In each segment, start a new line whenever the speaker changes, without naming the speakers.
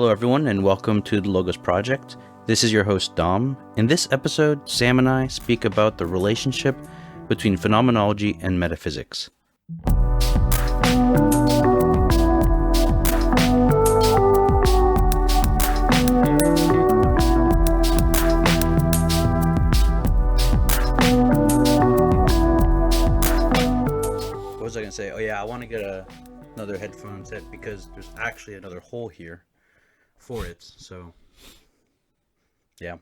Hello, everyone, and welcome to the Logos Project. This is your host, Dom. In this episode, Sam and I speak about the relationship between phenomenology and metaphysics. What was I going to say? Oh, yeah, I want to get another headphone set because there's actually another hole here for it, so yeah.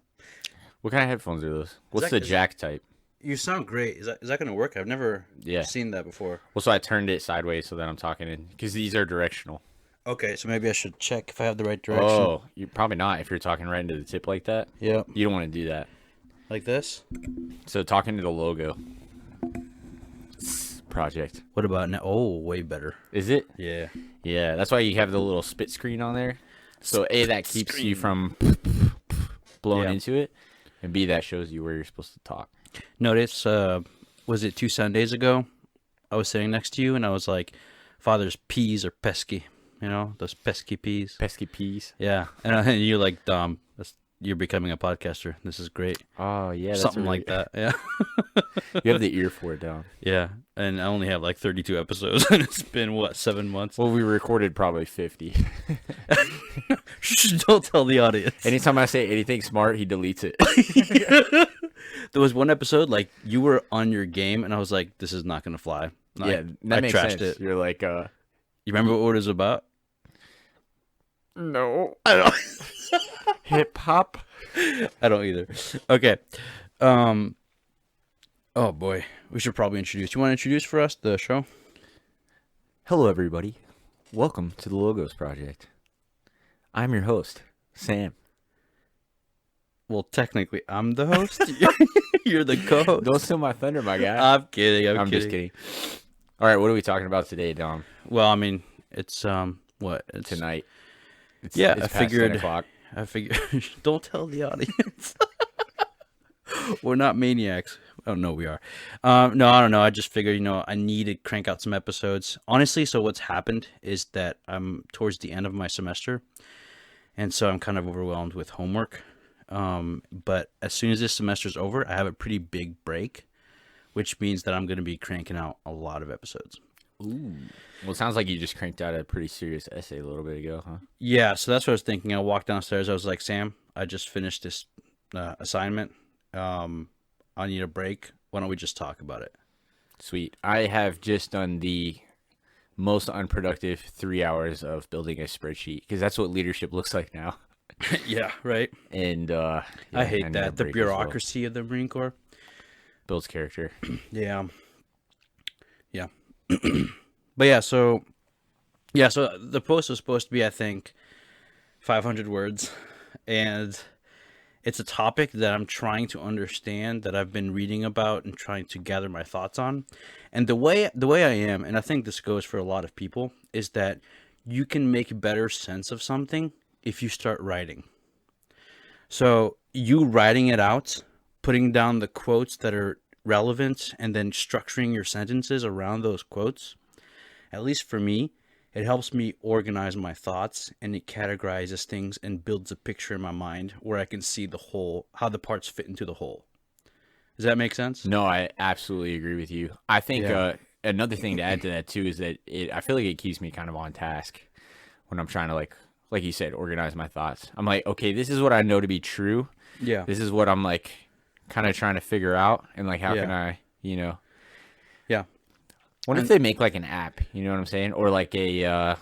What kind of headphones are those? What's the jack type?
You sound great. Is that going to work? I've never seen that before.
Well, so I turned it sideways so that I'm talking in, because these are directional.
Okay, so maybe I should check if I have the right direction.
Oh, you probably not if you're talking right into the tip like that.
Yeah.
You don't want to do that.
Like this?
So talking to the logo project.
What about now? Oh, way better.
Is it?
Yeah.
Yeah, that's why you have the little spit screen on there. So A, that keeps you from blowing into it, and B, that shows you where you're supposed to talk.
Notice, was it 2 Sundays ago? I was sitting next to you, and I was like, Father's peas are pesky. You know, those pesky peas.
Pesky peas.
Yeah. And you're like, Dom, you're becoming a podcaster. This is great.
Oh, yeah. That's
Something like that. Yeah.
You have the ear for it down.
Yeah. And I only have like 32 episodes, and it's been, 7 months?
Well, we recorded probably 50.
Don't tell the audience.
Anytime I say anything smart, he deletes it.
There was one episode, like, you were on your game, and I was like, this is not going to fly.
Yeah, that makes sense. It. You're like,
You remember what it was about?
No. I don't. Hip-hop?
I don't either. Okay. Oh, boy. We should probably introduce. You want to introduce for us the show?
Hello, everybody. Welcome to the Logos Project. I'm your host, Sam.
Well, technically, I'm the host. You're the co-host.
Don't steal my thunder, my guy.
I'm kidding. I'm
just kidding. All right, what are we talking about today, Dom?
Well, I mean, it's what? It's
tonight.
It's
past
I figured.
10 o'clock.
I figured. Don't tell the audience. We're not maniacs. Oh no, we are. No, I don't know. I just figured, I need to crank out some episodes. Honestly, so what's happened is that I'm towards the end of my semester, and so I'm kind of overwhelmed with homework. But as soon as this semester's over, I have a pretty big break, which means that I'm going to be cranking out a lot of episodes.
Ooh. Well, it sounds like you just cranked out a pretty serious essay a little bit ago, huh?
Yeah, so that's what I was thinking. I walked downstairs. I was like, Sam, I just finished this assignment. I need a break. Why don't we just talk about it?
Sweet. I have just done the most unproductive 3 hours of building a spreadsheet, because that's what leadership looks like now.
Yeah, right.
And
I hate that. The bureaucracy of the Marine Corps
builds character.
Yeah. But yeah, so the post was supposed to be, I think, 500 words, and it's a topic that I'm trying to understand, that I've been reading about and trying to gather my thoughts on. And the way I am, and I think this goes for a lot of people, is that you can make better sense of something if you start writing. So you writing it out, putting down the quotes that are relevant, and then structuring your sentences around those quotes, at least for me, it helps me organize my thoughts, and it categorizes things and builds a picture in my mind where I can see the whole, how the parts fit into the whole. Does that make sense?
No, I absolutely agree with you. I think another thing to add to that too is that I feel like it keeps me kind of on task when I'm trying to, like you said, organize my thoughts. I'm like, okay, this is what I know to be true.
Yeah.
This is what I'm like kind of trying to figure out, and like how can I,
Yeah.
What if they make like an app, you know what I'm saying? Or like a I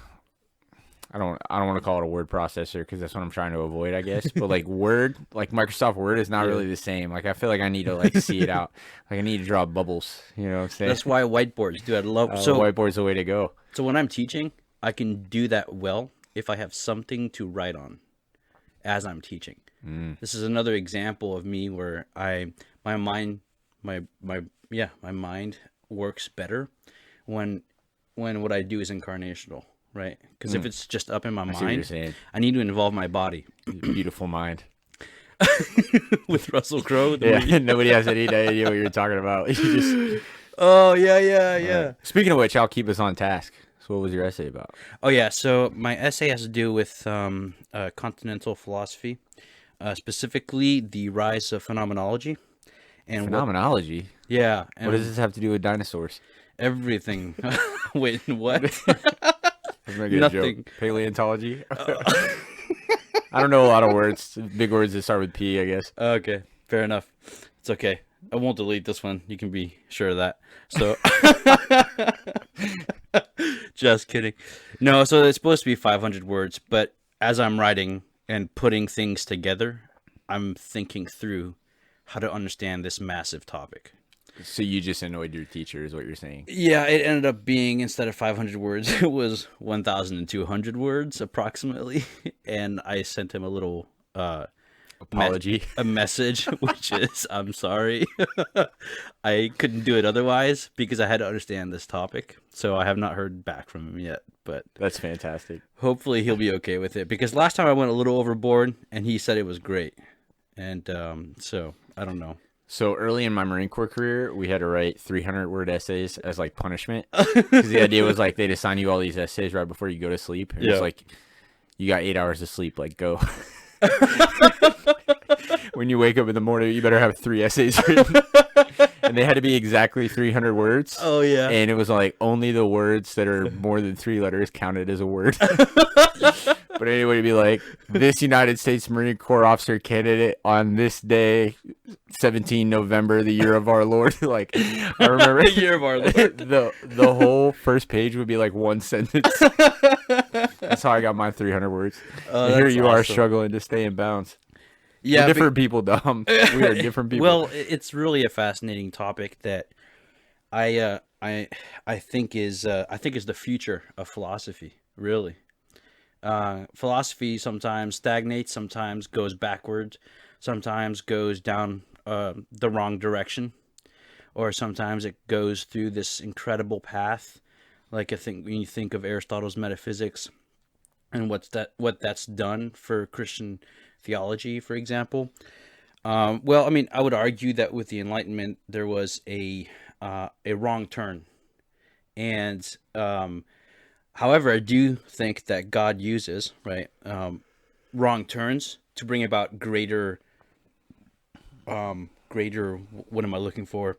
don't want to call it a word processor, because that's what I'm trying to avoid, I guess. But like Word, like Microsoft Word is not really the same. Like I feel like I need to like see it out. Like I need to draw bubbles, you know what I'm saying?
That's why whiteboards, dude. I love
whiteboard's the way to go.
So when I'm teaching, I can do that well if I have something to write on as I'm teaching. This is another example of me where my mind works better when what I do is incarnational, right? Because if it's just up in my mind, I need to involve my body.
Beautiful mind.
With Russell Crowe.
Yeah, nobody has any idea what you're talking about. You just...
Oh, yeah.
Speaking of which, I'll keep us on task. So what was your essay about?
Oh yeah, so my essay has to do with continental philosophy, specifically the rise of phenomenology and what.
Phenomenology?
Yeah,
What does
and
this have to do with dinosaurs?
everything. Wait, what?
I'm gonna get a joke.
Nothing.
Paleontology? I don't know a lot of words. Big words that start with P, I guess.
Okay, fair enough. It's okay. I won't delete this one. You can be sure of that. So, just kidding. No, so it's supposed to be 500 words, but as I'm writing and putting things together, I'm thinking through how to understand this massive topic.
So you just annoyed your teacher is what you're saying?
Yeah, it ended up being, instead of 500 words, it was 1,200 words approximately. And I sent him a little
apology,
a message, which is, I'm sorry. I couldn't do it otherwise because I had to understand this topic. So I have not heard back from him yet, but
that's fantastic.
Hopefully he'll be okay with it, because last time I went a little overboard and he said it was great. And so I don't know.
So early in my Marine Corps career, we had to write 300-word essays as like punishment. Because the idea was like they'd assign you all these essays right before you go to sleep. It was like, you got 8 hours of sleep, like go. When you wake up in the morning, you better have 3 essays written. And they had to be exactly 300 words.
Oh, yeah.
And it was like only the words that are more than 3 letters counted as a word. But anyway, it'd be like, this United States Marine Corps officer candidate on this day, 17 November, the year of our Lord. Like, I remember
the year of our Lord.
The whole first page would be like one sentence. That's how I got my 300 words. And here you are struggling to stay in bounds. Yeah, we're different people, Dom. We are different people.
Well, it's really a fascinating topic that I think is the future of philosophy. Really, philosophy sometimes stagnates, sometimes goes backwards, sometimes goes down the wrong direction, or sometimes it goes through this incredible path. Like I think when you think of Aristotle's Metaphysics and what that's done for Christian theology, for example. Well, I mean, I would argue that with the Enlightenment, there was a wrong turn. And however, I do think that God uses, right, wrong turns to bring about greater, what am I looking for?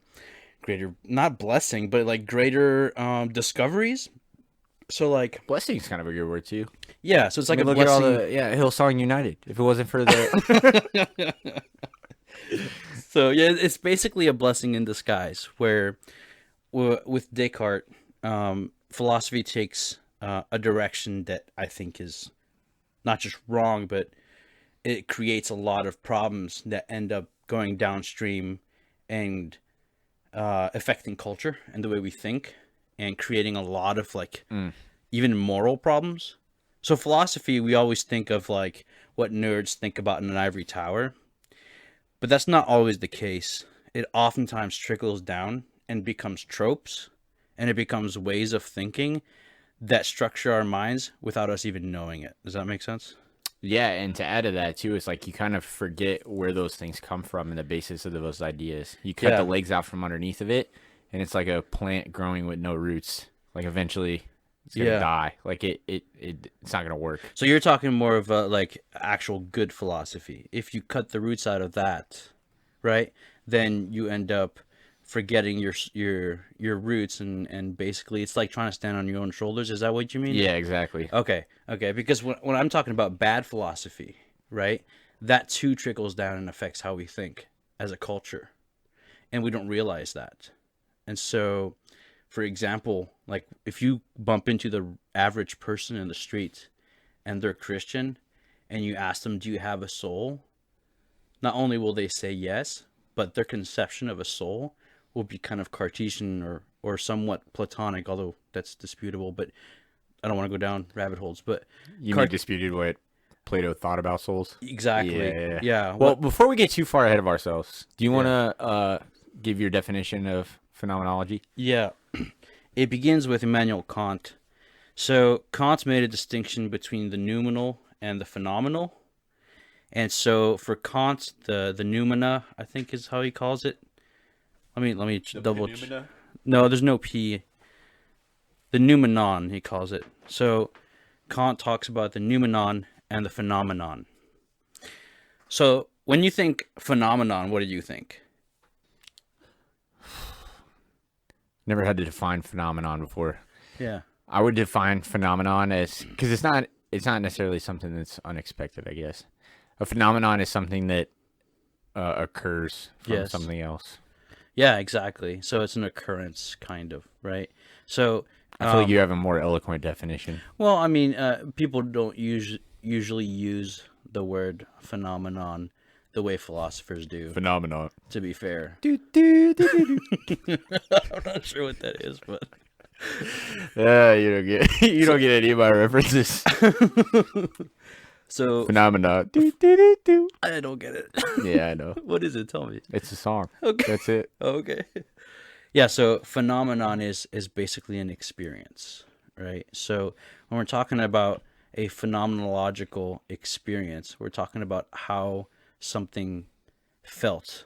Greater, not blessing, but like greater discoveries. So like
blessing's kind of a good word too.
Yeah, so it's like
look
blessing.
At all the Hillsong United. If it wasn't for the
So yeah, it's basically a blessing in disguise. Where with Descartes, philosophy takes a direction that I think is not just wrong, but it creates a lot of problems that end up going downstream and affecting culture and the way we think, and creating a lot of like even moral problems. So philosophy, we always think of like what nerds think about in an ivory tower, but that's not always the case. It oftentimes trickles down and becomes tropes, and it becomes ways of thinking that structure our minds without us even knowing it. Does that make sense?
Yeah, and to add to that too, it's like you kind of forget where those things come from and the basis of those ideas. You cut the legs out from underneath of it, and it's like a plant growing with no roots. Like eventually it's gonna die. Like it's not gonna work.
So you're talking more of a like actual good philosophy. If you cut the roots out of that, right, then you end up forgetting your roots, and basically it's like trying to stand on your own shoulders. Is that what you mean?
Yeah, exactly.
Okay. Because when I'm talking about bad philosophy, right, that too trickles down and affects how we think as a culture, and we don't realize that. And so, for example, like if you bump into the average person in the street and they're Christian and you ask them, do you have a soul? Not only will they say yes, but their conception of a soul will be kind of Cartesian or somewhat Platonic, although that's disputable, but I don't want to go down rabbit holes. But
you mean disputed what Plato thought about souls?
Exactly. Yeah.
Well, before we get too far ahead of ourselves, do you want to give your definition of phenomenology?
Yeah. It begins with Immanuel Kant. So Kant made a distinction between the noumenal and the phenomenal. And so for Kant, the noumena, I think is how he calls it. Let me double check. No, there's no P. The noumenon, he calls it. So Kant talks about the noumenon and the phenomenon. So when you think phenomenon, what do you think?
Never had to define phenomenon before.
Yeah.
I would define phenomenon as, because it's not necessarily something that's unexpected, I guess. A phenomenon is something that occurs from something else.
Yeah, exactly. So it's an occurrence, kind of, right? So
I feel like you have a more eloquent definition.
well, I mean, people don't usually use the word phenomenon the way philosophers do.
Phenomenon.
To be fair,
Do, do, do, do, do.
I'm not sure what that is, but
You don't get any of my references.
so
Phenomenon. Do, do, do, do.
I don't get it.
Yeah, I know.
What is it? Tell me.
It's a song.
Okay.
That's it.
Okay. Yeah, so phenomenon is basically an experience, right? So when we're talking about a phenomenological experience, we're talking about how something felt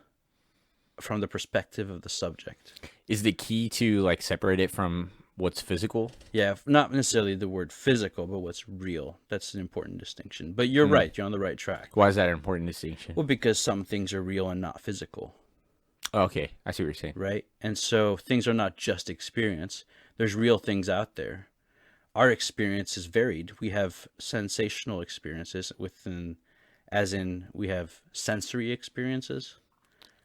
from the perspective of the subject.
Is the key to like separate it from what's physical?
Yeah, not necessarily the word physical, but what's real. That's an important distinction. But you're right. You're on the right track.
Why is that an important distinction?
Well, because some things are real and not physical.
Okay, I see what you're saying.
Right? And so things are not just experience. There's real things out there. Our experience is varied. We have sensational experiences as in we have sensory experiences.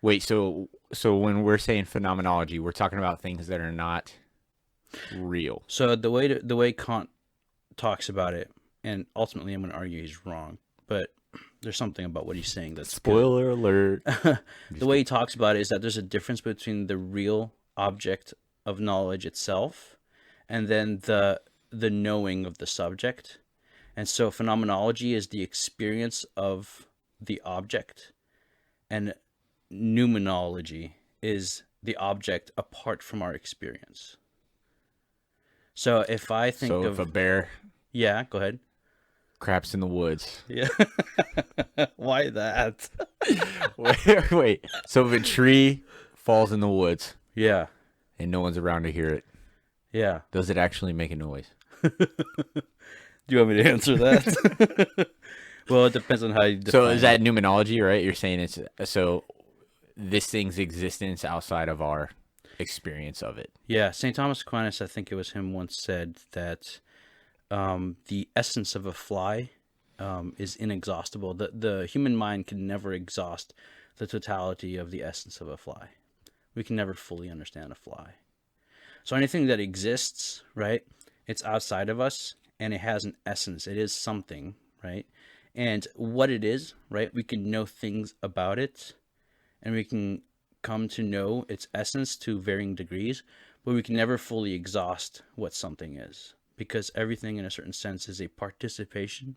Wait, so when we're saying phenomenology, we're talking about things that are not real.
So the way Kant talks about it, and ultimately I'm going to argue he's wrong, but there's something about what he's saying that's
Spoiler alert.
The way he talks about it is that there's a difference between the real object of knowledge itself and then the knowing of the subject. And so phenomenology is the experience of the object, and numerology is the object apart from our experience. So if I think
if a bear
yeah, go ahead.
craps in the woods.
Yeah. Why that?
Wait. So if a tree falls in the woods
Yeah.
and no one's around to hear it,
Yeah.
does it actually make a noise?
Do you want me to answer that? Well, it depends on how you define
So is that numerology, right? You're saying it's so this thing's existence outside of our experience of it.
Yeah, St. Thomas Aquinas, I think it was him, once said that the essence of a fly is inexhaustible. The human mind can never exhaust the totality of the essence of a fly. We can never fully understand a fly. So anything that exists, right, it's outside of us, and it has an essence. It is something, right? And what it is, right, we can know things about it, and we can come to know its essence to varying degrees, but we can never fully exhaust what something is, because everything in a certain sense is a participation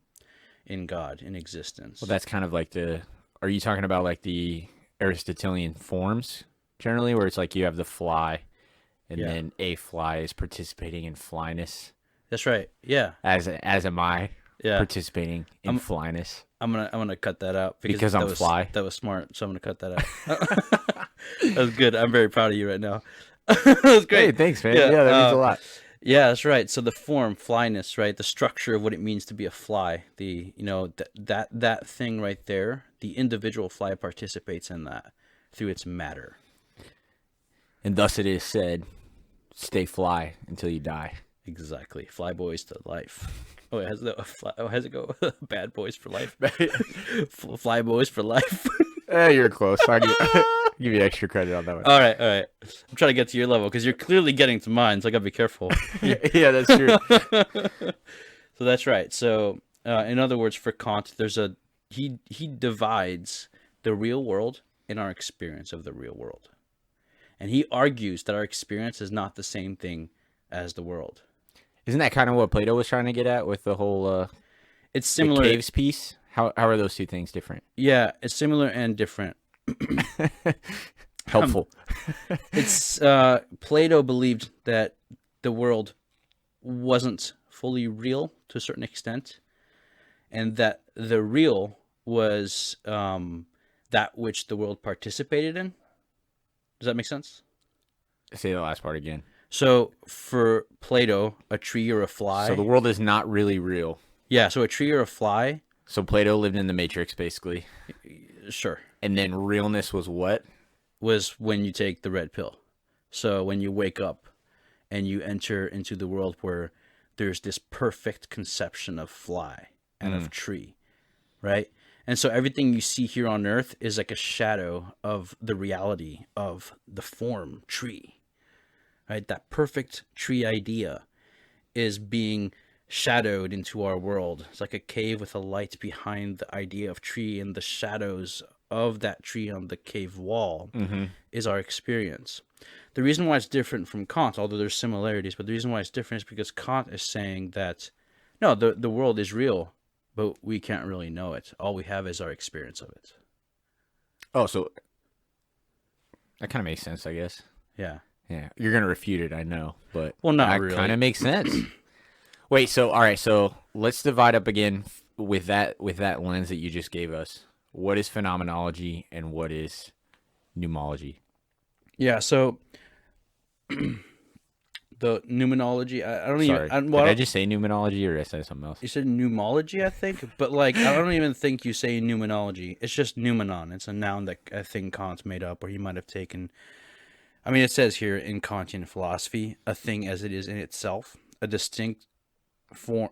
in God, in existence.
Well, that's kind of like are you talking about like the Aristotelian forms generally, where it's like you have the fly and then a fly is participating in flyness?
That's right. Yeah.
As am I participating in flyness.
I'm gonna cut that out
because I'm fly.
That was smart, so I'm gonna cut that out. That was good. I'm very proud of you right now. That was great.
Hey, thanks, man. Yeah, that means a lot.
Yeah, that's right. So the form, flyness, right? The structure of what it means to be a fly. That thing right there, the individual fly participates in that through its matter.
And thus it is said, stay fly until you die.
Exactly. Fly boys to life. Oh, has it go? Bad boys for life. Fly boys for life.
You're close. I'll give you extra credit on that one.
All right. I'm trying to get to your level because you're clearly getting to mine, so I gotta be careful.
Yeah, that's true.
So that's right. So, in other words, for Kant, he divides the real world and our experience of the real world, and he argues that our experience is not the same thing as the world.
Isn't that kind of what Plato was trying to get at with the whole
it's similar
the caves piece? How are those two things different?
Yeah, it's similar and different.
Helpful.
It's Plato believed that the world wasn't fully real to a certain extent, and that the real was that which the world participated in. Does that make sense?
Say the last part again.
So for Plato, a tree or a fly.
So the world is not really real.
Yeah, so a tree or a fly.
So Plato lived in the Matrix, basically.
Sure.
And then realness was what?
Was when you take the red pill. So when you wake up and you enter into the world where there's this perfect conception of fly and of tree, right? And so everything you see here on earth is like a shadow of the reality of the form tree, right? That perfect tree idea is being shadowed into our world. It's like a cave with a light behind the idea of tree, and the shadows of that tree on the cave wall is our experience. The reason why it's different from Kant, although there's similarities, but the reason why it's different is because Kant is saying that, no, the world is real, but we can't really know it. All we have is our experience of it.
Oh, so that kind of makes sense, I guess.
Yeah.
Yeah, you're going to refute it, I know, but
Well, not
that
really.
kind of makes sense. Wait, so all right, so let's divide up again with that lens that you just gave us. What is phenomenology and what is numerology?
Yeah, so the numerology, I don't
Sorry,
even...
did I just say numerology or did I say something else?
You said pneumology, I think, but like I don't even think you say numerology. It's just noumenon. It's a noun that I think Kant made up, or he might have taken. I mean, it says here in Kantian philosophy, a thing as it is in itself, a distinct form.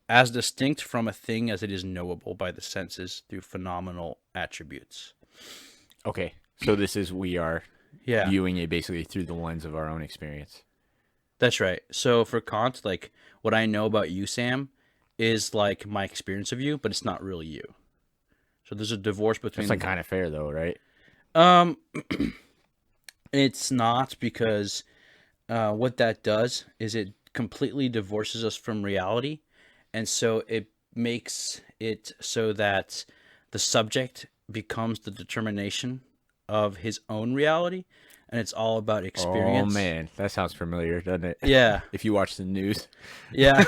As distinct from a thing as it is knowable by the senses through phenomenal attributes.
Okay, so this is we are
Yeah,
viewing it basically through the lens of our own experience.
that's right. So for Kant, like what I know about you, Sam, is like my experience of you, but it's not really you. So there's a divorce between.
It's like kind of fair though, right?
It's not, because what that does is it completely divorces us from reality, and so it makes it so that the subject becomes the determination of his own reality, and it's all about experience.
Oh man, that sounds familiar, doesn't it?
Yeah.
If you watch the news.
Yeah.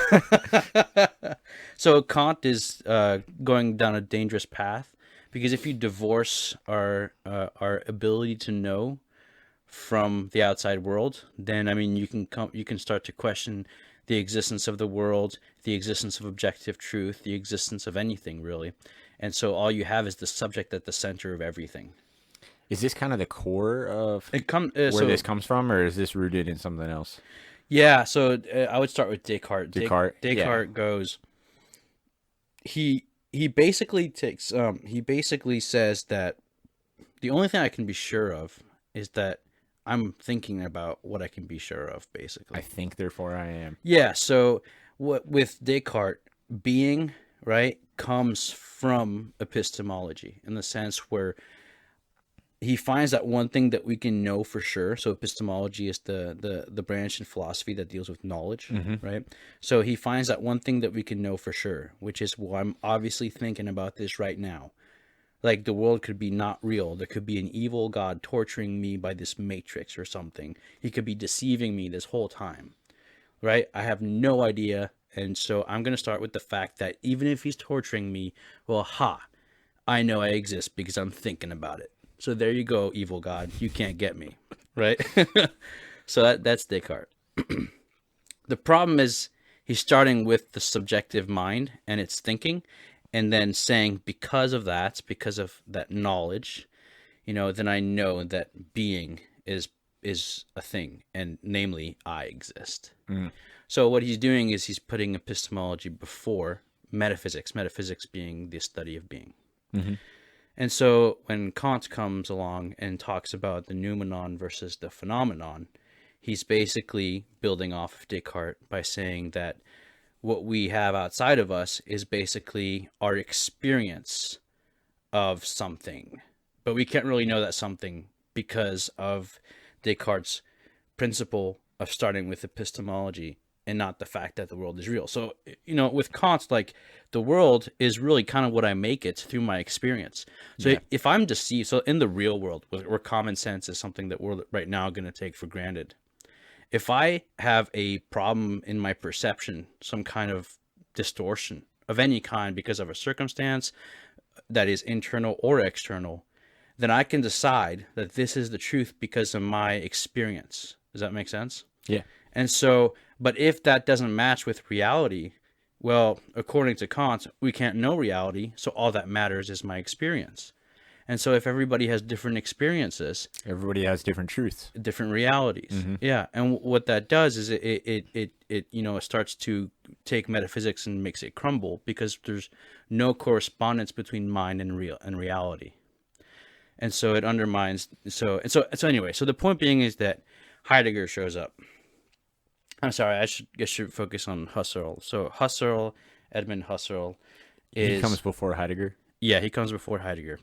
So Kant is going down a dangerous path, because if you divorce our ability to know from the outside world, then I mean you can start to question the existence of the world, the existence of objective truth, the existence of anything really. And so all you have is the subject at the center of everything.
Is this kind of the core of
Where
this comes from, or is this rooted in something else?
Yeah, so I would start with Descartes.
Descartes
goes. He basically takes. He basically says that the only thing I can be sure of is that I'm thinking about what I can be sure of. Basically,
I think, therefore I am.
yeah. So what with Descartes, being right comes from epistemology, in the sense where he finds that one thing that we can know for sure. So epistemology is the branch in philosophy that deals with knowledge, right? So he finds that one thing that we can know for sure, which is, well, I'm obviously thinking about this right now. Like the world could be not real. There could be an evil God torturing me by this matrix or something. He could be deceiving me this whole time, right? I have no idea. And so I'm going to start with the fact that even if he's torturing me, well, I know I exist because I'm thinking about it. So there you go, evil God. You can't get me, right? So that's Descartes. The problem is he's starting with the subjective mind and its thinking, and then saying because of that knowledge, then I know that being is a thing, and namely I exist. So what he's doing is he's putting epistemology before metaphysics, metaphysics being the study of being. And so when Kant comes along and talks about the noumenon versus the phenomenon, he's basically building off of Descartes by saying that what we have outside of us is basically our experience of something. But we can't really know that something because of Descartes' principle of starting with epistemology and not the fact that the world is real. So, with Kant, like, the world is really kind of what I make it through my experience. So if I'm deceived, so in the real world, where common sense is something that we're right now going to take for granted, if I have a problem in my perception, some kind of distortion of any kind because of a circumstance that is internal or external, then I can decide that this is the truth because of my experience. Does that make sense?
Yeah.
And so, but if that doesn't match with reality, well, according to Kant, we can't know reality, so all that matters is my experience. And so if everybody has different experiences,
Everybody has different truths.
different realities. Yeah. And what that does is it it starts to take metaphysics and makes it crumble, because there's no correspondence between mind and reality. And so it undermines. So anyway, so the point being is that Heidegger shows up. I'm sorry, I should focus on Husserl. So Husserl, Edmund Husserl,
He comes before Heidegger.
Yeah, he comes before Heidegger.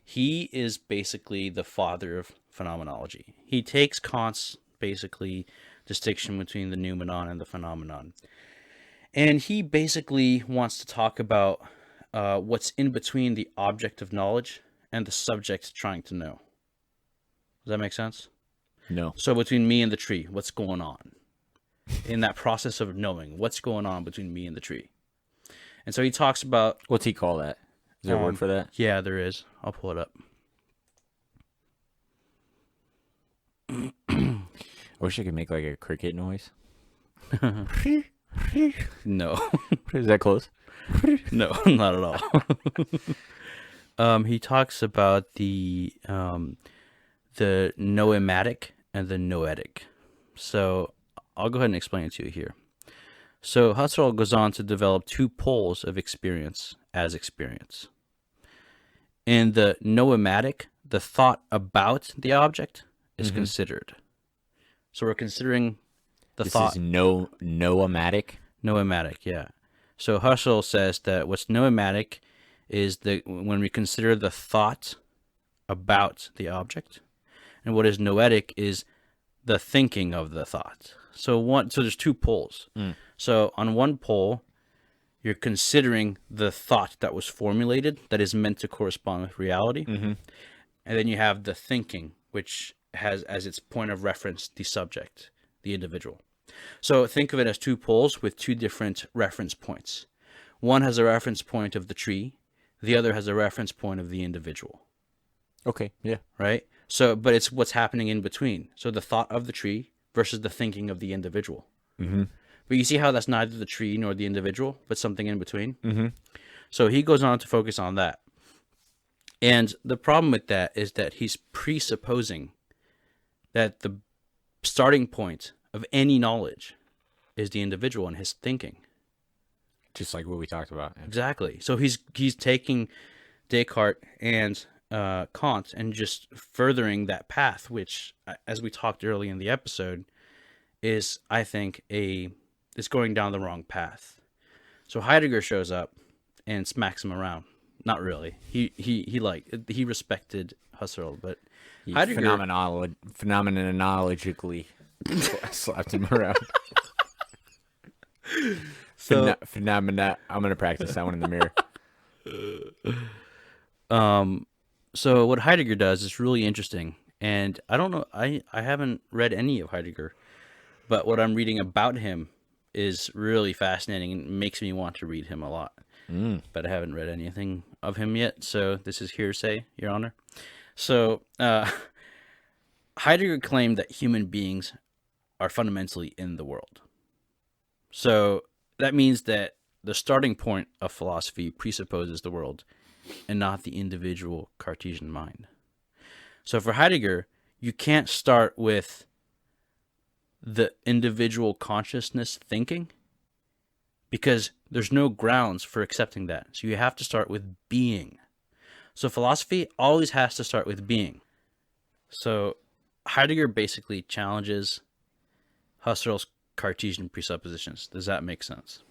He is basically the father of phenomenology. He takes Kant's basically distinction between the noumenon and the phenomenon, and he basically wants to talk about what's in between the object of knowledge and the subject trying to know. Does that make sense?
No.
So between me and the tree, what's going on? In that process of knowing, what's going on between me and the tree? And so he talks about...
What's he call that? Is there a word for that?
Yeah, there is. I'll pull it up.
I wish I could make like a cricket noise.
No.
Is that close?
No, not at all. He talks about the noematic and the noetic. So I'll go ahead and explain it to you here. So Husserl goes on to develop two poles of experience as experience. In the noematic, the thought about the object is considered. So we're considering the thought.
This is noematic?
Noematic, yeah. So Husserl says that what's noematic is when we consider the thought about the object, and what is noetic is the thinking of the thought. So there's two poles. So on one pole, you're considering the thought that was formulated that is meant to correspond with reality. And then you have the thinking, which has as its point of reference the subject, the individual. So think of it as two poles with two different reference points. One has a reference point of the tree. The other has a reference point of the individual.
Okay, yeah.
Right? So, but it's what's happening in between. So the thought of the tree versus the thinking of the individual. But you see how that's neither the tree nor the individual, but something in between? So he goes on to focus on that. And the problem with that is that he's presupposing that the starting point of any knowledge is the individual and his thinking.
Just like what we talked about.
Exactly. So he's taking Descartes and Kant and just furthering that path, which, as we talked early in the episode, is, I think, is going down the wrong path. So Heidegger shows up and smacks him around. Not really. He respected Husserl, but Heidegger
phenomenologically slapped him around.
So
Phenomena. I'm gonna practice that one in the
mirror. So what Heidegger does is really interesting, and I don't know. I haven't read any of Heidegger, but what I'm reading about him is really fascinating and makes me want to read him a lot. But I haven't read anything of him yet, so this is hearsay, Your Honor. So Heidegger claimed that human beings are fundamentally in the world. So that means that the starting point of philosophy presupposes the world and not the individual Cartesian mind. So for Heidegger, you can't start with the individual consciousness thinking, because there's no grounds for accepting that. So you have to start with being. So philosophy always has to start with being. So Heidegger basically challenges Husserl's Cartesian presuppositions. Does that make sense?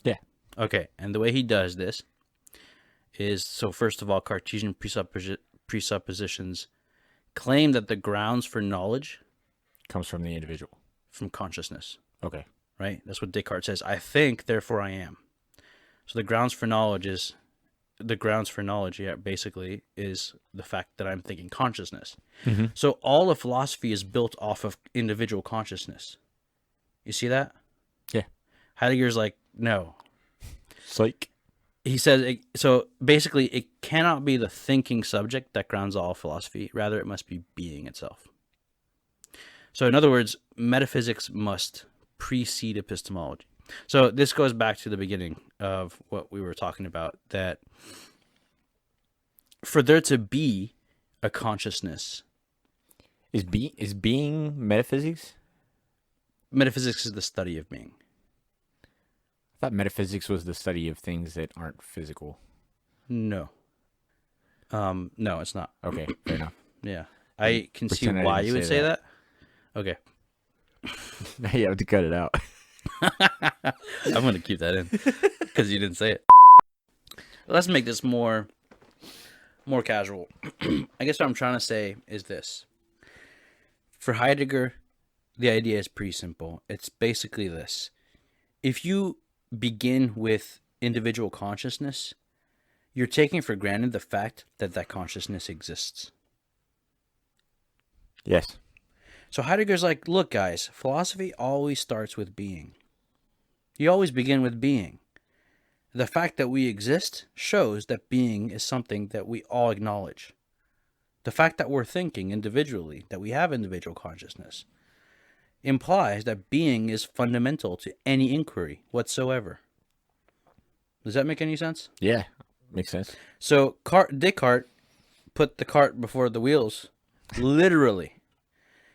Yeah.
Okay, and the way he does this is, so first of all, Cartesian presuppositions claim that the grounds for knowledge
comes from the individual.
From consciousness.
Okay.
Right? That's what Descartes says. I think, therefore I am. So the grounds for knowledge, basically is the fact that I'm thinking consciousness. So all of philosophy is built off of individual consciousness. You see that?
Yeah.
Heidegger's like, no.
Psych.
He says, so basically it cannot be the thinking subject that grounds all philosophy. Rather, it must be being itself. So in other words, metaphysics must precede epistemology. So this goes back to the beginning of what we were talking about, that for there to be a consciousness,
Is being metaphysics?
metaphysics is the study of being.
I thought metaphysics was the study of things that aren't physical.
No. No, it's not.
Okay, fair enough.
Yeah. I can see
Pretend I
why
didn't
you would
say
say that. Okay.
Now you have to cut it out.
I'm going to keep that in because you didn't say it. Let's make this more casual. I guess what I'm trying to say is this. For Heidegger, the idea is pretty simple. It's basically this. If you begin with individual consciousness, you're taking for granted the fact that that consciousness exists.
Yes.
So Heidegger's like, look, guys, philosophy always starts with being. You always begin with being. The fact that we exist shows that being is something that we all acknowledge. The fact that we're thinking individually, that we have individual consciousness, implies that being is fundamental to any inquiry whatsoever. Does that make any sense?
Yeah, makes sense.
So Descartes put the cart before the wheels, literally.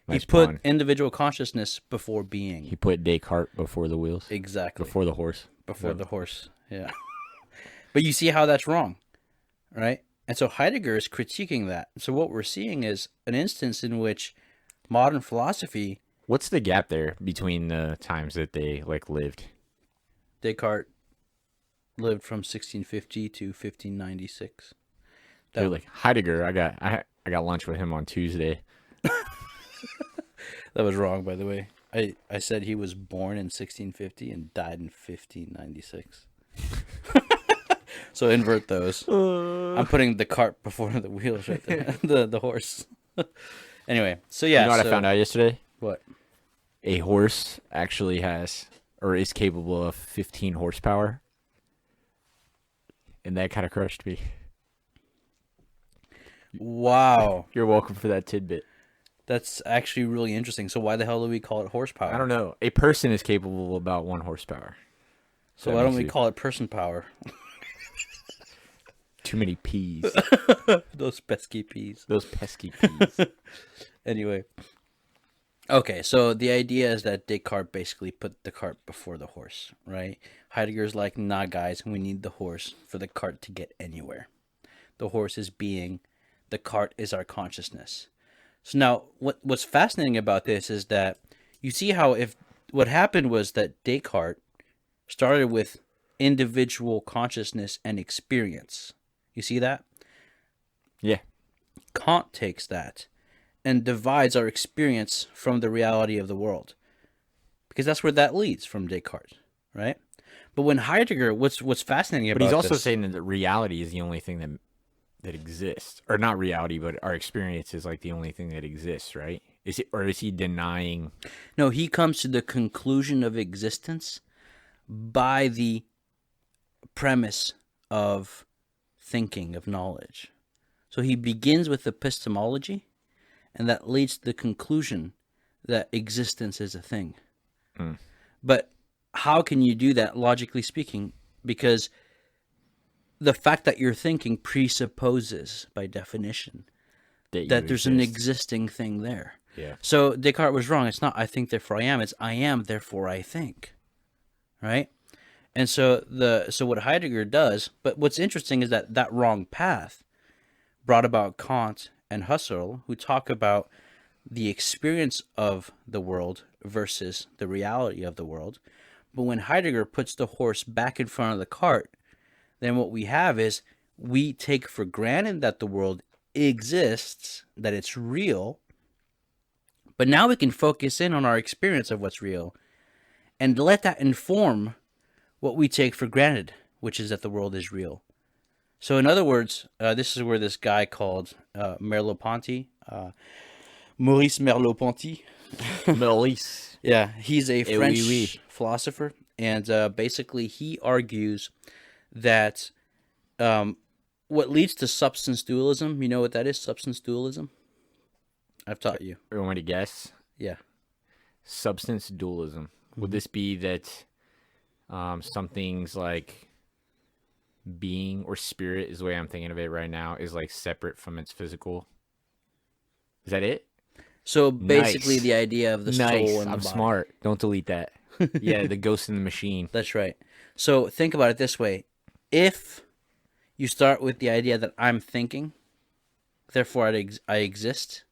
Nice
He put
pun.
individual consciousness before being.
He put Descartes before the wheels.
Exactly.
Before the horse.
Before the horse, yeah. But you see how that's wrong, right? And so Heidegger is critiquing that. So what we're seeing is an instance in which modern philosophy...
What's the gap there between the times that they lived?
Descartes lived from 1650 to 1596.
They're like Heidegger. I got lunch with him on Tuesday.
That was wrong, by the way. I said he was born in 1650 and died in 1596. So invert those. I'm putting the cart before the wheels right there. the horse. Anyway, so yeah.
You know what I found out yesterday?
What?
A horse actually has, or is capable of 15 horsepower. And that kind of crushed me.
Wow.
You're welcome for that tidbit.
That's actually really interesting. So why the hell do we call it horsepower?
I don't know. A person is capable of about 1 horsepower.
So why don't we call it person power?
Too many P's.
Those pesky peas.
Those pesky P's.
Anyway. Okay, so the idea is that Descartes basically put the cart before the horse, right? Heidegger's like, nah, guys, we need the horse for the cart to get anywhere. The horse is being, the cart is our consciousness. So now, what's fascinating about this is that you see how what happened was that Descartes started with individual consciousness and experience. You see that?
Yeah.
Kant takes that and divides our experience from the reality of the world, because that's where that leads from Descartes, right? But when Heidegger, what's fascinating about
But he's also
this,
saying that reality is the only thing that exists, or not reality, but our experience is like the only thing that exists, right? Is he denying?
No, he comes to the conclusion of existence by the premise of thinking, of knowledge. So he begins with epistemology, and that leads to the conclusion that existence is a thing.
Mm.
But how can you do that, logically speaking? Because the fact that you're thinking presupposes, by definition, that there's an existing thing there.
Yeah.
So Descartes was wrong. It's not I think, therefore I am. It's I am, therefore I think. Right? And so what Heidegger does, but what's interesting is that wrong path brought about Kant and Husserl, who talk about the experience of the world versus the reality of the world. But when Heidegger puts the horse back in front of the cart, then what we have is we take for granted that the world exists, that it's real, but now we can focus in on our experience of what's real and let that inform what we take for granted, which is that the world is real. So in other words, this is where this guy called Merleau-Ponty, Maurice Merleau-Ponty.
Maurice.
Yeah, he's a French
oui.
philosopher, and basically he argues that what leads to substance dualism, you know what that is, substance dualism? I've taught you.
You want me to guess?
Yeah.
substance dualism. Would this be that some things like being or spirit is the way I'm thinking of it right now is like separate from its physical? Is that it?
So basically
Nice.
the idea of the soul
Nice.
and the
I'm
body.
smart. Don't delete that. Yeah, the ghost in the machine.
That's right. So think about it this way. If you start with the idea that I'm thinking, therefore I exist,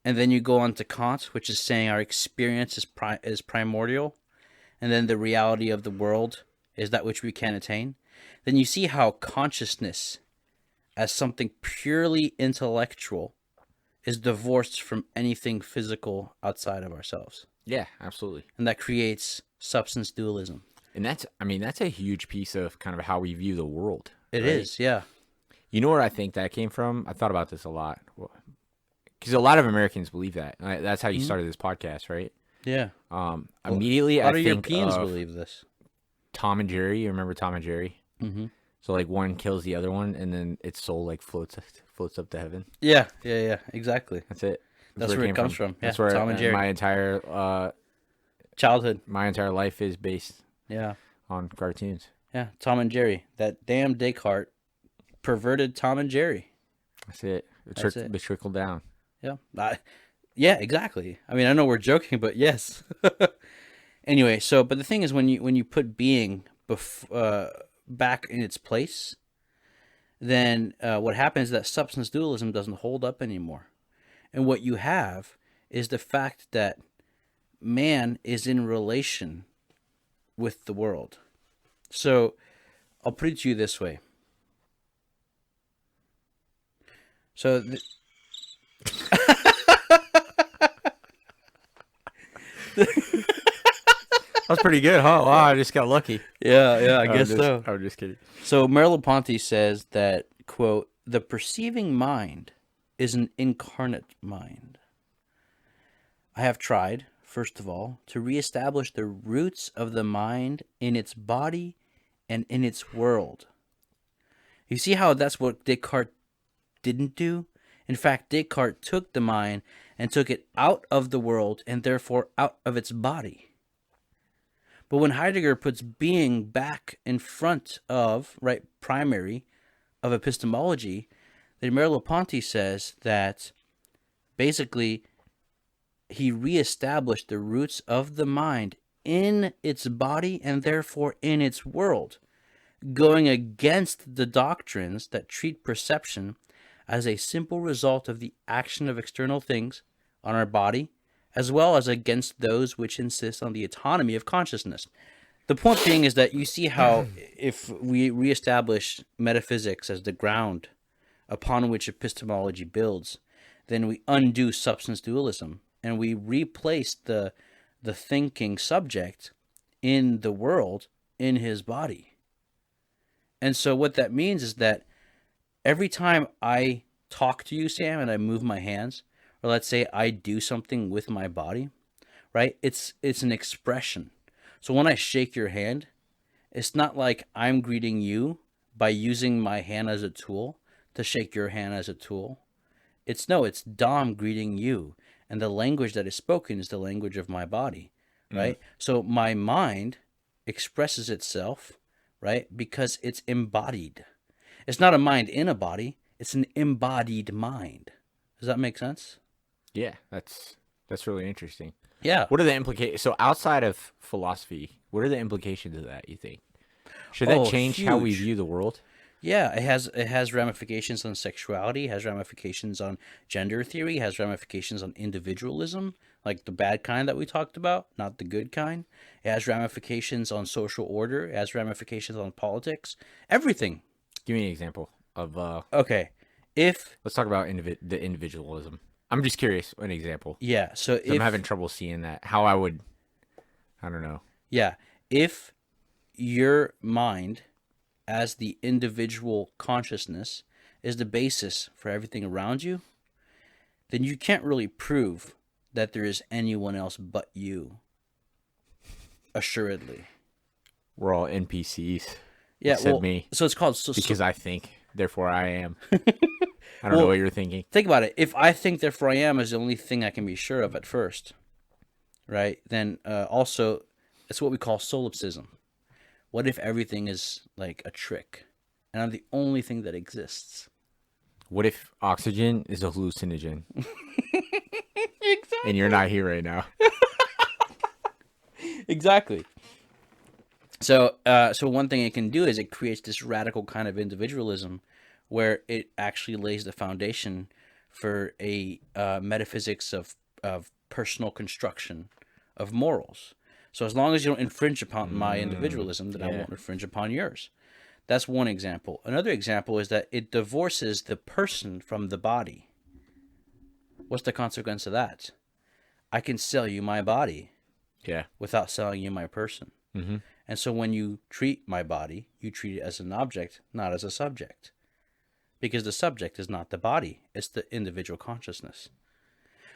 and then you go on to Kant, which is saying our experience is primordial, and then the reality of the world is that which we can attain, then you see how consciousness as something purely intellectual is divorced from anything physical outside of ourselves.
Yeah, absolutely.
And that creates substance dualism.
And that's a huge piece of kind of how we view the world.
It
right?
is, yeah.
You know where I think that came from? I thought about this a lot. Because a lot of Americans believe that. That's how you started this podcast, right?
Yeah.
Immediately,
A lot
I
of
think
Europeans
of
believe this.
Tom and Jerry. You remember Tom and Jerry?
Mm-hmm.
So like one kills the other one, and then its soul like floats up to heaven.
Yeah, exactly.
That's it.
That's where it comes from. Yeah,
That's where
Tom and Jerry.
my entire
Childhood.
my entire life is based
Yeah.
on cartoons.
Yeah, Tom and Jerry. That damn Descartes perverted Tom and Jerry.
That's it.
That's it.
The trickle down.
Yeah. Yeah, exactly. I mean, I know we're joking, but yes. Anyway, but the thing is, when you put being back in its place, then what happens is that substance dualism doesn't hold up anymore. And what you have is the fact that man is in relation with the world. So I'll put it to you this way. So
That's pretty good, huh? Wow, I just got lucky.
yeah, I guess so.
I'm just kidding.
So Merleau-Ponty says that, quote, the perceiving mind is an incarnate mind. I have tried, first of all, to reestablish the roots of the mind in its body and in its world. You see how that's what Descartes didn't do? In fact, Descartes took the mind and took it out of the world and therefore out of its body. But when Heidegger puts being back in front of, primary of epistemology, then Merleau-Ponty says that basically he reestablished the roots of the mind in its body and therefore in its world, going against the doctrines that treat perception as a simple result of the action of external things on our body, as well as against those which insist on the autonomy of consciousness. The point being is that you see how if we reestablish metaphysics as the ground upon which epistemology builds, then we undo substance dualism and we replace the thinking subject in the world in his body. And so what that means is that every time I talk to you, Sam, and I move my hands, or let's say I do something with my body, right? It's an expression. So when I shake your hand, it's not like I'm greeting you by using my hand as a tool to shake your hand as a tool. It's Dom greeting you. And the language that is spoken is the language of my body, right? So my mind expresses itself, right? Because it's embodied. It's not a mind in a body. It's an embodied mind. Does that make sense?
Yeah, that's really interesting.
Yeah.
What are the implications? So outside of philosophy, what are the implications of that, you think? Should that change how we
huge.
view the world?
Yeah, it has ramifications on sexuality, it has ramifications on gender theory, it has ramifications on individualism, like the bad kind that we talked about, not the good kind. It has ramifications on social order, it has ramifications on politics, everything.
Give me an example of
Okay.
let's talk about the individualism. I'm just curious, an example.
Yeah, so
I'm having trouble seeing that. How I don't know.
Yeah, if your mind as the individual consciousness is the basis for everything around you, then you can't really prove that there is anyone else but you. Assuredly.
We're all NPCs.
Yeah,
except me.
So it's called...
because I think, therefore I am. I don't know what you're thinking.
Think about it. If I think, therefore I am is the only thing I can be sure of at first, right? Then also, it's what we call solipsism. What if everything is like a trick, and I'm the only thing that exists?
What if oxygen is a hallucinogen
Exactly.
and you're not here right now?
Exactly. So one thing it can do is it creates this radical kind of individualism, where it actually lays the foundation for a metaphysics of personal construction of morals. So as long as you don't infringe upon my individualism, then I won't infringe upon yours. That's one example. Another example is that it divorces the person from the body. What's the consequence of that? I can sell you my body without selling you my person.
Mm-hmm.
And so when you treat my body, you treat it as an object, not as a subject. Because the subject is not the body, it's the individual consciousness.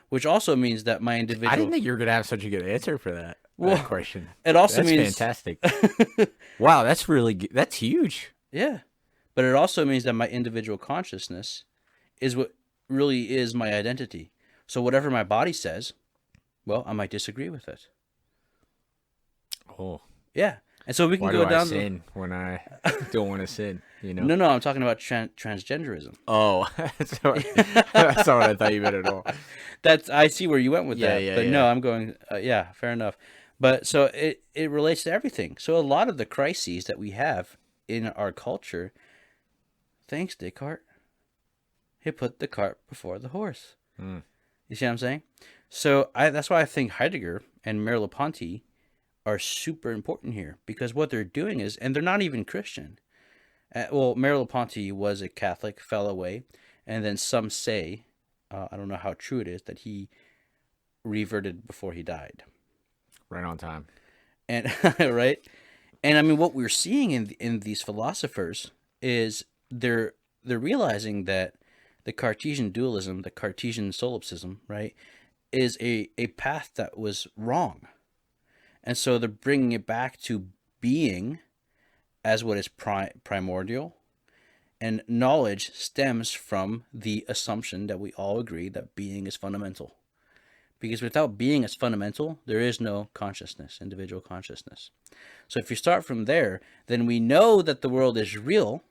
Which also means that my individual...
I didn't think you were going to have such a good answer for that, question.
It also
means... fantastic. Wow, that's really good. That's huge.
Yeah. But it also means that my individual consciousness is what really is my identity. So whatever my body says, well, I might disagree with it.
Oh.
Yeah. And so we can go down...
sin when I don't want to sin, you know?
No, I'm talking about transgenderism.
Oh, that's not what I thought you meant at all.
I see where you went with that. But no, I'm going, fair enough. But so it relates to everything. So a lot of the crises that we have in our culture, thanks Descartes, he put the cart before the horse. You see what I'm saying? So that's why I think Heidegger and Merleau-Ponty are super important here, because what they're doing is, and they're not even Christian. Well, Merleau-Ponty was a Catholic, fell away, and then some say, I don't know how true it is, that he reverted before he died.
Right on time.
And right, and I mean, what we're seeing in these philosophers is they're realizing that the Cartesian dualism, the Cartesian solipsism, right, is a path that was wrong. And so they're bringing it back to being as what is primordial. And knowledge stems from the assumption that we all agree that being is fundamental. Because without being as fundamental, there is no consciousness, individual consciousness. So if you start from there, then we know that the world is real,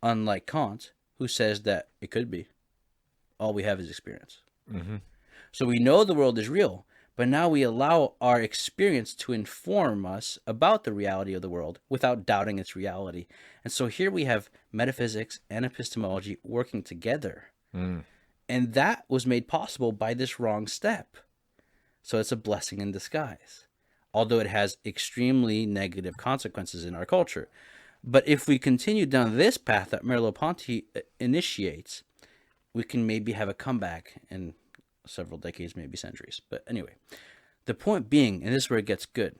unlike Kant, who says that it could be. All we have is experience.
Mm-hmm.
So we know the world is real, but now we allow our experience to inform us about the reality of the world without doubting its reality. And so here we have metaphysics and epistemology working together. And that was made possible by this wrong step. So it's a blessing in disguise, although it has extremely negative consequences in our culture. But if we continue down this path that Merleau-Ponty initiates, we can maybe have a comeback in several decades, maybe centuries. But anyway, the point being, and this is where it gets good,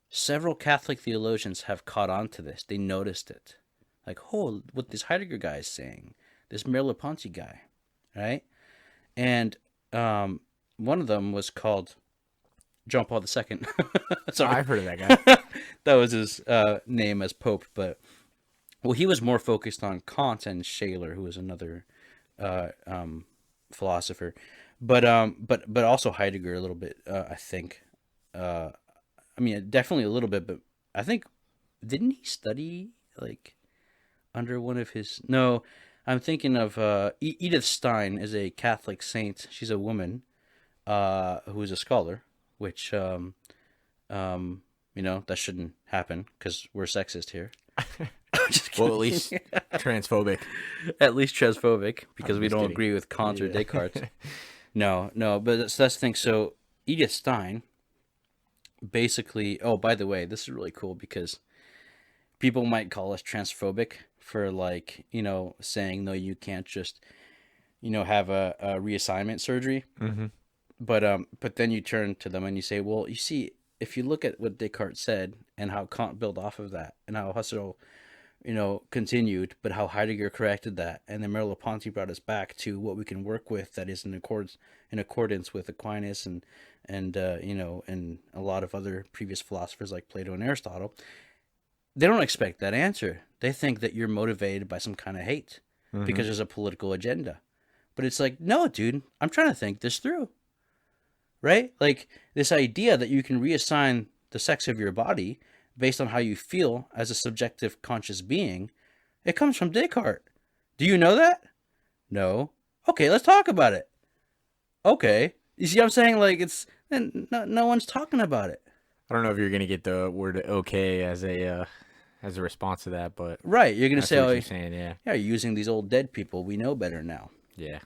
several Catholic theologians have caught on to this. They noticed it. Like, oh, what this Heidegger guy is saying, this Merleau-Ponty guy, right? And one of them was called John Paul II. Sorry.
I've heard of that guy.
That was his name as Pope, but well, he was more focused on Kant and Scheler, who was another philosopher, but also Heidegger a little bit. I think. I mean, definitely a little bit, but I think didn't he study like under one of his? No, I'm thinking of Edith Stein is a Catholic saint. She's a woman who is a scholar, which that shouldn't happen because we're sexist here.
Well, at least transphobic.
At least transphobic, because we don't agree with Kant or Descartes. No, but that's the thing. So Edith Stein basically... Oh, by the way, this is really cool because people might call us transphobic for saying, no, you can't just, have a reassignment surgery. Mm-hmm. But then you turn to them and you say, well, you see, if you look at what Descartes said and how Kant built off of that and how Husserl, continued, but how Heidegger corrected that, and then Merleau-Ponty brought us back to what we can work with that is in accordance with Aquinas and and a lot of other previous philosophers like Plato and Aristotle. They don't expect that answer. They think that you're motivated by some kind of hate because there's a political agenda. But it's like, no, dude, I'm trying to think this through. right? Like this idea that you can reassign the sex of your body based on how you feel as a subjective conscious being, it comes from Descartes. Do you know that? No. Okay, let's talk about it. Okay. You see what I'm saying? Like it's no one's talking about it.
I don't know if you're gonna get the word "okay" as a response to that, but
Right. You're gonna
I see
say,
what
"Oh,
you're saying. Yeah,
yeah, you're using these old dead people. We know better now."
yeah.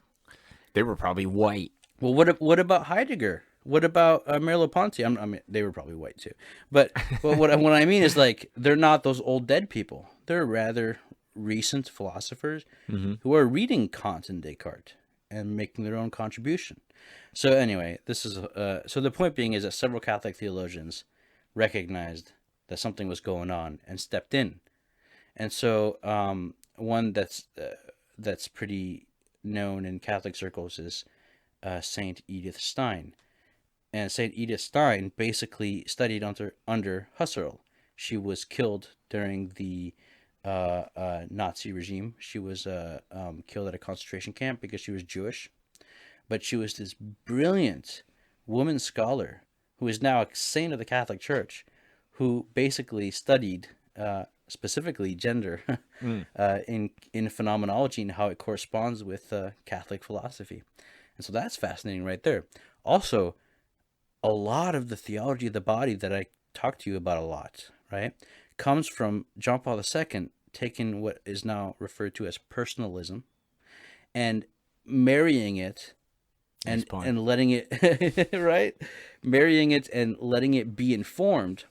They were probably white.
Well, what about Heidegger? What about Merleau-Ponty? I mean, they were probably white too. But what I mean is like they're not those old dead people. They're rather recent philosophers who are reading Kant and Descartes and making their own contribution. So anyway, this is so the point being is that several Catholic theologians recognized that something was going on and stepped in. And so one that's pretty known in Catholic circles is Saint Edith Stein. And Saint Edith Stein basically studied under Husserl. She was killed during the Nazi regime. She was killed at a concentration camp because she was Jewish. But she was this brilliant woman scholar who is now a saint of the Catholic Church, who basically studied specifically gender in phenomenology and how it corresponds with Catholic philosophy. And so that's fascinating right there. Also, a lot of the theology of the body that I talk to you about a lot, right, comes from John Paul II taking what is now referred to as personalism and marrying it and letting it right, marrying it and letting it be informed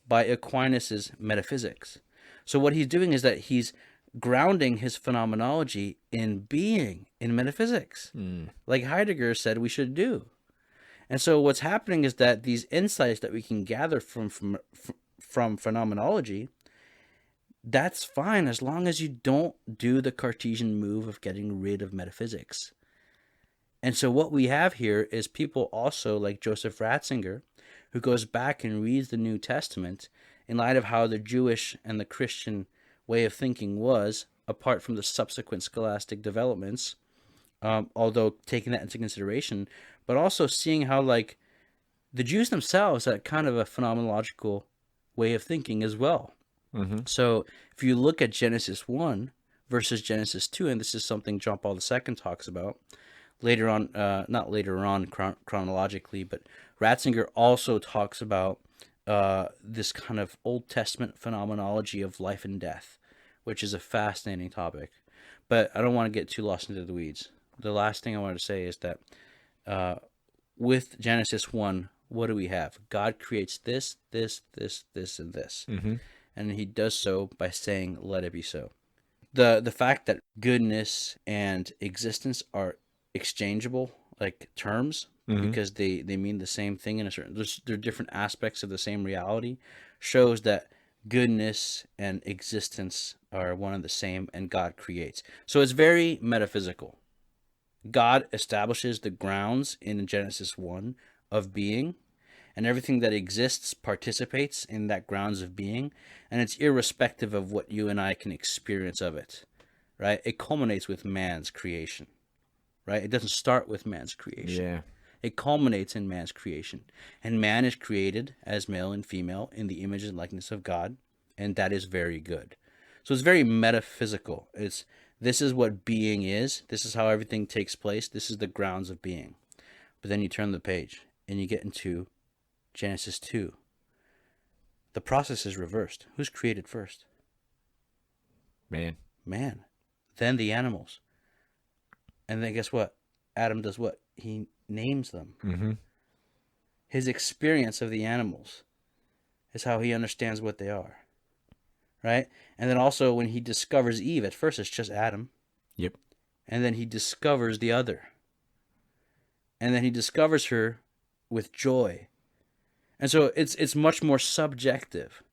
by Aquinas's metaphysics. So what he's doing is that he's grounding his phenomenology in being, in metaphysics, like Heidegger said we should do. And so what's happening is that these insights that we can gather from phenomenology, that's fine as long as you don't do the Cartesian move of getting rid of metaphysics. And so what we have here is people also like Joseph Ratzinger, who goes back and reads the New Testament in light of how the Jewish and the Christian way of thinking was, apart from the subsequent scholastic developments, although taking that into consideration, but also seeing how like the Jews themselves had kind of a phenomenological way of thinking as well. So if you look at Genesis 1 versus Genesis 2, and this is something John Paul II talks about, later on, not later on chronologically, but Ratzinger also talks about this kind of Old Testament phenomenology of life and death, which is a fascinating topic. But I don't want to get too lost into the weeds. The last thing I wanted to say is that with Genesis 1, what do we have? God creates this, this, this, this, and this. And he does so by saying, let it be so. The fact that goodness and existence are exchangeable, like terms, because they mean the same thing in a certain, they're different aspects of the same reality, shows that goodness and existence are one and the same, and God creates. So it's very metaphysical. God establishes the grounds in Genesis 1 of being, and everything that exists participates in that grounds of being, and it's irrespective of what you and I can experience of it, right? It culminates with man's creation, right? It doesn't start with man's creation.
Yeah.
It culminates in man's creation, and man is created as male and female in the image and likeness of God, and that is very good. So it's very metaphysical. This is what being is. This is how everything takes place. This is the grounds of being. But then you turn the page and you get into Genesis 2. The process is reversed. Who's created first?
Man.
Then the animals. And then guess what? Adam does what? He names them. His experience of the animals is how he understands what they are. Right? And then also when he discovers Eve, at first it's just Adam.
Yep.
And then he discovers the other. And then he discovers her with joy. And so it's much more subjective.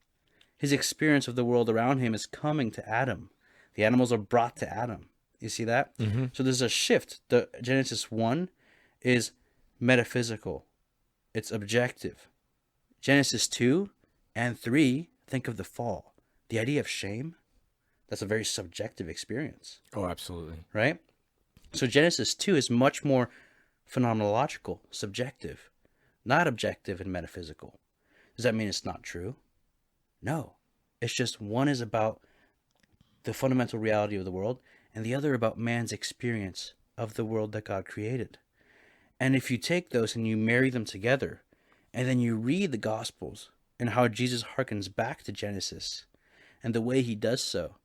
His experience of the world around him is coming to Adam. The animals are brought to Adam. You see that? So there's a shift. The Genesis 1 is metaphysical. It's objective. Genesis 2 and 3, think of the fall. The idea of shame, that's a very subjective experience.
Oh, absolutely.
Right? So Genesis 2 is much more phenomenological, subjective. not objective and metaphysical. Does that mean it's not true? No. It's just one is about the fundamental reality of the world, and the other about man's experience of the world that God created. And if you take those and you marry them together, and then you read the Gospels and how Jesus harkens back to Genesis, and the way he does so,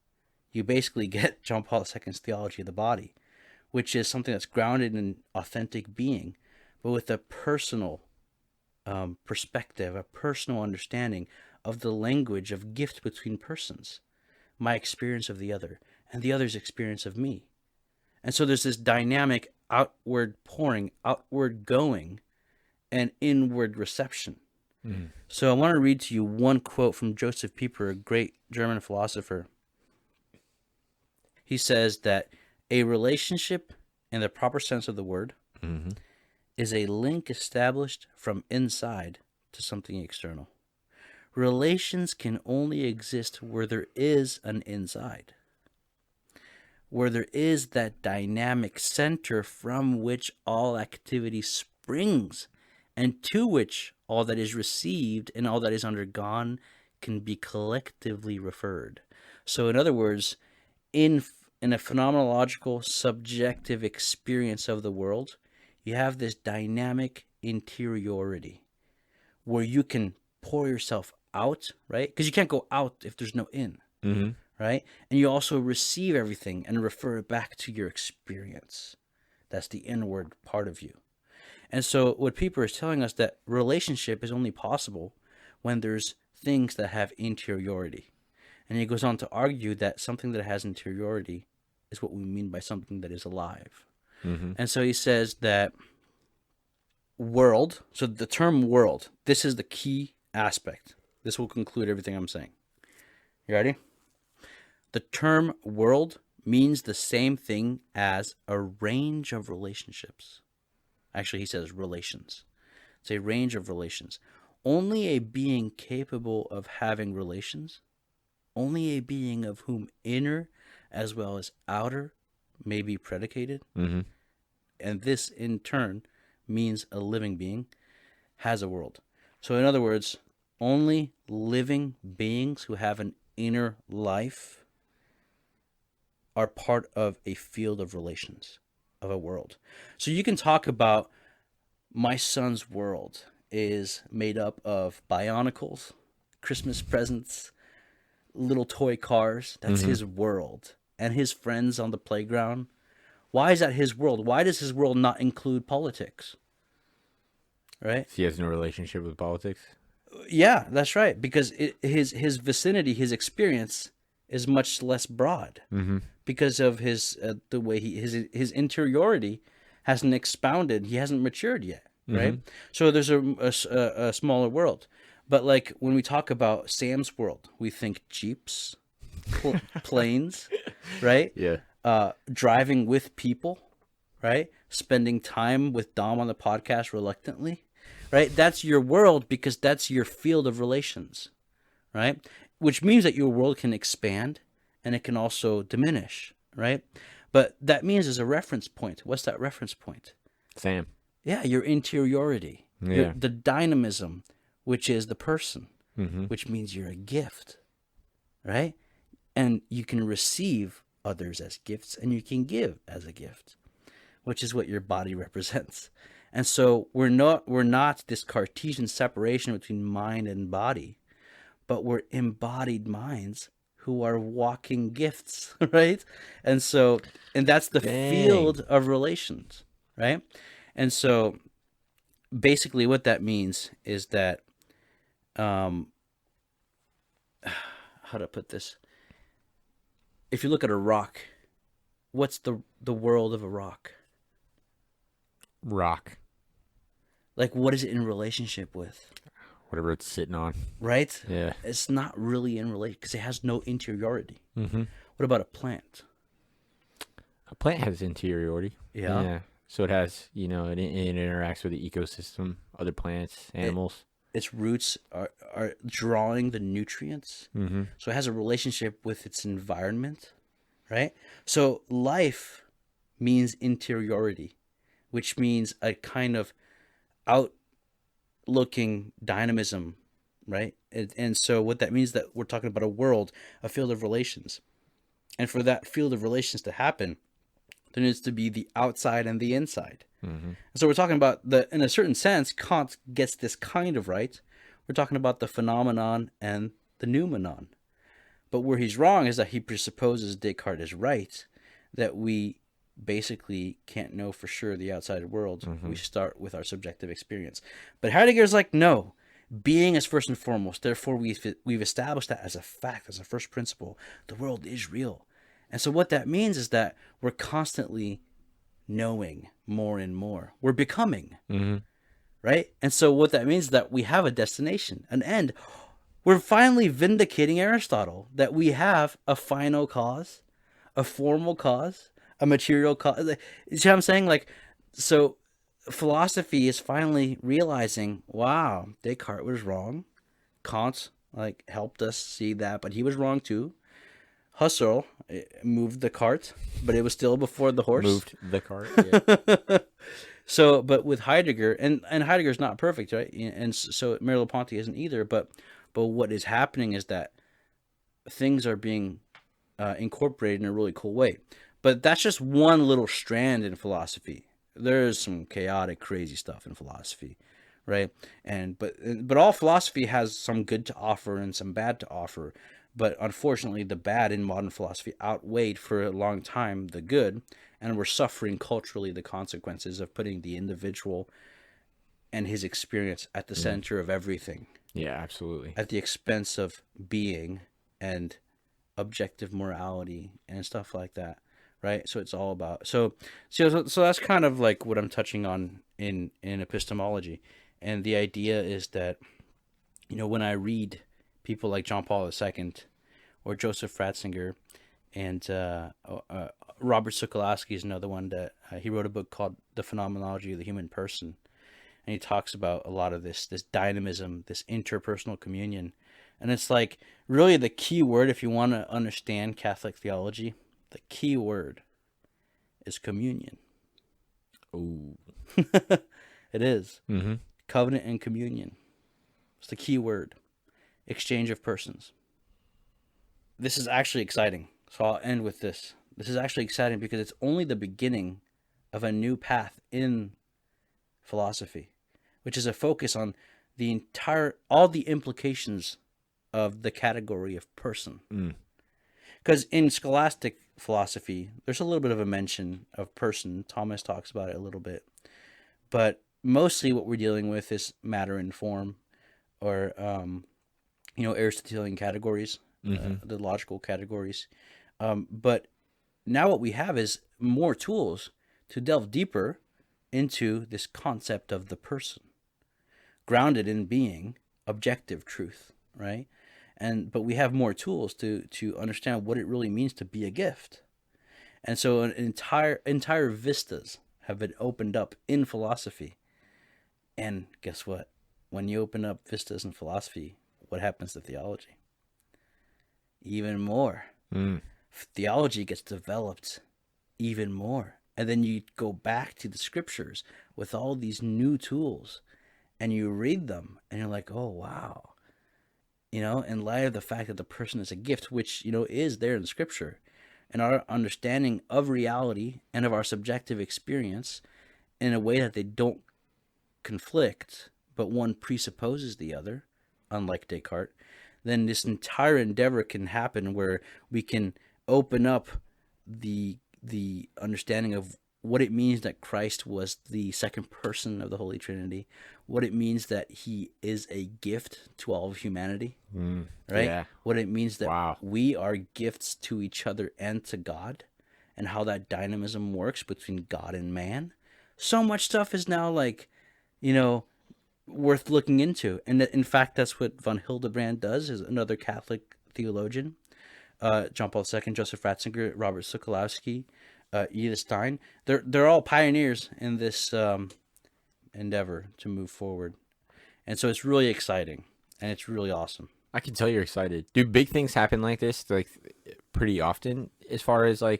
you basically get John Paul II's theology of the body, which is something that's grounded in authentic being, but with a personal perspective, a personal understanding of the language of gift between persons, my experience of the other, and the other's experience of me. And so there's this dynamic outward pouring, outward going, and inward reception. Mm-hmm. So I want to read to you one quote from Joseph Pieper, a great German philosopher. He says that a relationship, in the proper sense of the word, mm-hmm. is a link established from inside to something external. Relations can only exist where there is an inside, where there is that dynamic center from which all activity springs, and to which all that is received and all that is undergone can be collectively referred. So in other words, in a phenomenological, subjective experience of the world, you have this dynamic interiority where you can pour yourself out, right? Because you can't go out if there's no in, mm-hmm. right? And you also receive everything and refer it back to your experience. That's the inward part of you. And so what Pieper is telling us, that relationship is only possible when there's things that have interiority. And he goes on to argue that something that has interiority is what we mean by something that is alive. Mm-hmm. And so he says that world, so the term world, this is the key aspect. This will conclude everything I'm saying. You ready? The term world means the same thing as a range of relationships. Actually, he says relations. It's a range of relations. Only a being capable of having relations, only a being of whom inner as well as outer may be predicated, mm-hmm. and this in turn means a living being, has a world. So in other words, only living beings who have an inner life are part of a field of relations, of a world. So you can talk about my son's world is made up of bionicles, Christmas presents, little toy cars. That's mm-hmm. his world. And his friends on the playground. Why is that his world? Why does his world not include politics? Right?
He has no relationship with politics?
Yeah, that's right. Because his vicinity, his experience is much less broad. Mm-hmm. Because of his the way his interiority hasn't expounded. He hasn't matured yet, right? Mm-hmm. So there's a smaller world. But like when we talk about Sam's world, we think Jeeps, planes, right?
Yeah.
Driving with people, right? Spending time with Dom on the podcast reluctantly, right? That's your world because that's your field of relations, right? Which means that your world can expand and it can also diminish, right? But that means there's a reference point. What's that reference point?
Sam.
Yeah, your interiority, the dynamism, which is the person, mm-hmm. which means you're a gift, right? And you can receive others as gifts and you can give as a gift, which is what your body represents. And so we're not this Cartesian separation between mind and body, but we're embodied minds who are walking gifts, right? And that's the field of relations, right? And so basically what that means is that, how to put this? If you look at a rock, what's the world of a rock?
Rock.
Like, what is it in relationship with?
Whatever it's sitting on.
Right?
Yeah.
It's not really in relation because it has no interiority.
Mm-hmm.
What about a plant?
A plant has interiority.
Yeah.
So it has, it interacts with the ecosystem, other plants, animals.
Its roots are drawing the nutrients. Mm-hmm. So it has a relationship with its environment, right? So life means interiority, which means a kind of looking dynamism, right? And so what that means that we're talking about a world, a field of relations. And for that field of relations to happen, there needs to be the outside and the inside.
Mm-hmm.
So we're talking about in a certain sense, Kant gets this kind of right. We're talking about the phenomenon and the noumenon. But where he's wrong is that he presupposes Descartes is right, that we basically can't know for sure the outside world. We start with our subjective experience. But Heidegger's like, no, being is first and foremost. Therefore, we've established that as a fact, as a first principle. The world is real. And so what that means is that we're constantly knowing more and more. We're becoming, right? And so what that means is that we have a destination, an end. We're finally vindicating Aristotle, that we have a final cause, a formal cause, a material cause. You see what I'm saying? Like, so philosophy is finally realizing, wow, Descartes was wrong. Kant, like, helped us see that, but he was wrong too. Husserl moved the cart, but it was still before the horse.
Moved the cart, yeah.
So, but with Heidegger, and Heidegger's not perfect, right? And so Merleau-Ponty isn't either, but what is happening is that things are being incorporated in a really cool way. But that's just one little strand in philosophy. There's some chaotic, crazy stuff in philosophy, right? But all philosophy has some good to offer and some bad to offer. But unfortunately, the bad in modern philosophy outweighed for a long time the good, and we're suffering culturally the consequences of putting the individual and his experience at the center of everything.
Yeah, absolutely.
At the expense of being and objective morality and stuff like that, right? So it's all about so that's kind of like what I'm touching on in epistemology, and the idea is that, you know, when I read people like John Paul II or Joseph Ratzinger, and Robert Sokolowski is another one that he wrote a book called The Phenomenology of the Human Person. And he talks about a lot of this dynamism, this interpersonal communion. And it's like really the key word, if you want to understand Catholic theology, the key word is communion.
Ooh.
It is.
Mm-hmm.
Covenant and communion. It's the key word. Exchange of persons. This is actually exciting. So I'll end with this. This is actually exciting because it's only the beginning of a new path in philosophy, which is a focus on all the implications of the category of person. Because in scholastic philosophy, there's a little bit of a mention of person. Thomas talks about it a little bit. But mostly what we're dealing with is matter and form, or, Aristotelian categories, the logical categories. But now what we have is more tools to delve deeper into this concept of the person, grounded in being, objective truth, right? But we have more tools to understand what it really means to be a gift. And so entire vistas have been opened up in philosophy. And guess what? When you open up vistas in philosophy, what happens to theology? Even more. Theology gets developed even more. And then you go back to the scriptures with all these new tools, and you read them, and you're like, oh, wow. In light of the fact that the person is a gift, which, is there in scripture, and our understanding of reality and of our subjective experience in a way that they don't conflict, but one presupposes the other, unlike Descartes, then this entire endeavor can happen where we can open up the understanding of what it means that Christ was the second person of the Holy Trinity, what it means that he is a gift to all of humanity, right?
Yeah.
What it means that we are gifts to each other and to God, and how that dynamism works between God and man. So much stuff is now worth looking into. And in fact, that's what von Hildebrand does, is another Catholic theologian. John Paul II, Joseph Ratzinger, Robert Sokolowski, Edith Stein. They're all pioneers in this endeavor to move forward. And so it's really exciting, and it's really awesome.
I can tell you're excited. Do big things happen like this, pretty often, as far as we'll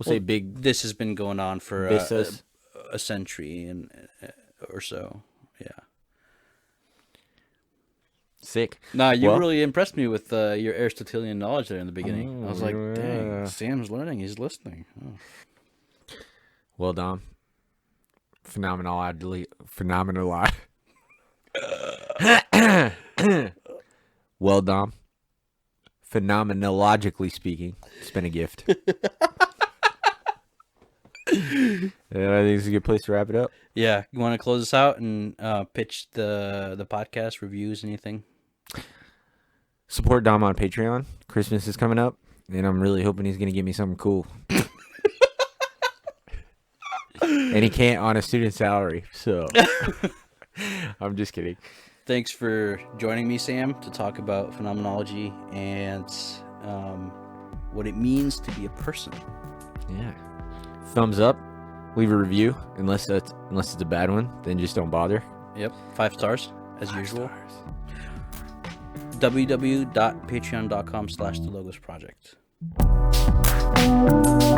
say big...
This has been going on for a century or so, yeah.
Sick.
Nah, you
Well-
really impressed me with your Aristotelian knowledge there in the beginning. I was like,
yeah.
dang, Sam's learning. He's listening. Oh.
Well, Dom. Phenomenology. Well, Dom. Phenomenologically speaking, it's been a gift. I think it's a good place to wrap it up.
Yeah, you want to close us out and pitch the podcast, reviews, anything?
Support Dom on Patreon. Christmas is coming up, and I'm really hoping he's going to give me something cool. And he can't on a student salary, so I'm just kidding.
Thanks for joining me, Sam, to talk about phenomenology and what it means to be a person.
Yeah. Thumbs up. Leave a review. Unless it's a bad one, then just don't bother.
Yep, 5 stars as usual. www.patreon.com/thelogosproject.